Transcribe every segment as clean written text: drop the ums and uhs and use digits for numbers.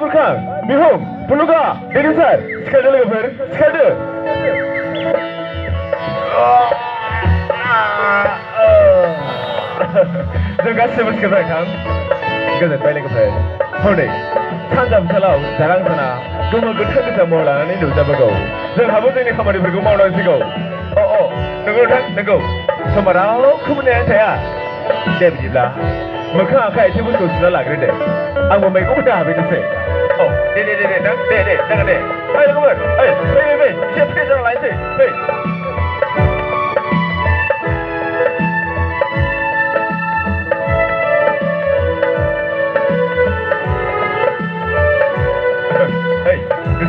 Burkhan, Bihum, Puluga, Denisar, Skadal Gafar, Skadal. जों गासिबो सिखारबाय थां गोजोनबाय लोगोफोर हनै सानजाबसालाव जारां साना गोमो गोथां गोथां माव लानानै नुजाबोगौ जोंहाबो जोंनि खामानिफोरखौ मावनांसिगौ नंगौ नोंथां नंगौ समा रावखौबो नेनानै थाया दे बिदिब्ला मोखां आखाइ आथिंफोरखौ सुना लाग्रोदो आंबो मैगं फोनो हाबैनोसै दे जागोन दे ओइ लोगोफोर ओइ फै एसे फ्रेस जाना लानोसै फै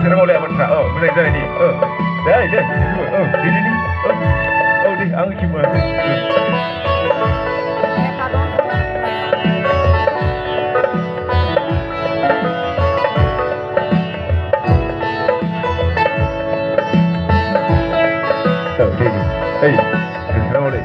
Kenapa boleh apa? Boleh jadi ni. Deh. Ini. Deh, angin cuma. Deh. Kenapa boleh?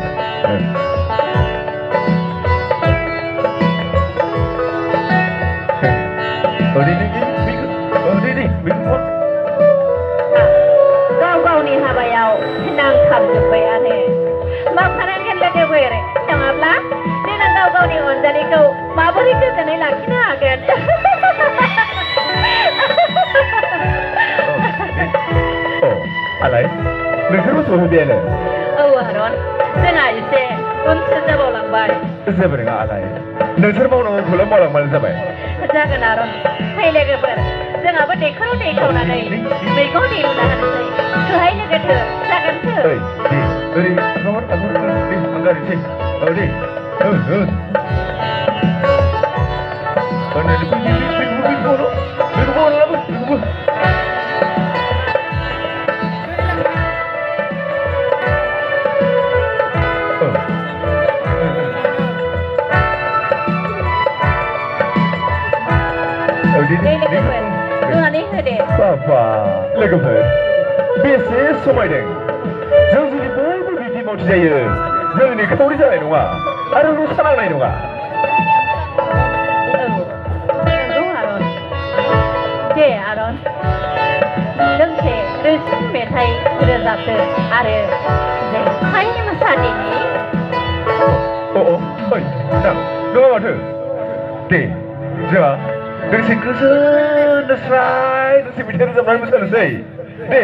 Maborí que tenéis la quina que alai nोंसोरबो सहैबायानो Haron जोंहा एसे उनसो जाबावलांबाय जेबो नङा आलाय नोंसोर मावनांगौखौल' मावलांबानो जाबाय जागोन आरन फै लोगोफोर जोंहाबो दैखराव दै खावनानै मैगं दै लुना होनोसै सोहाय लोगोथो जागोनथो ओरै आंगारिसै दे Papa, लोगोफोर बेसे समायदों जों जुदि बयबो बिदि मावथि जायो जोंनि खावरि जानाय नङा आरो रसा नांनाय नङा दे आरन लोगोसे रोजां मेथाइ रोजाबदो आरो जेखाइ मोसानायनि नङा माथो दे जोंहा नोंसे गोजोन स्राय नोंसे मेथाइ रोजाबनानै मोसानोसै दे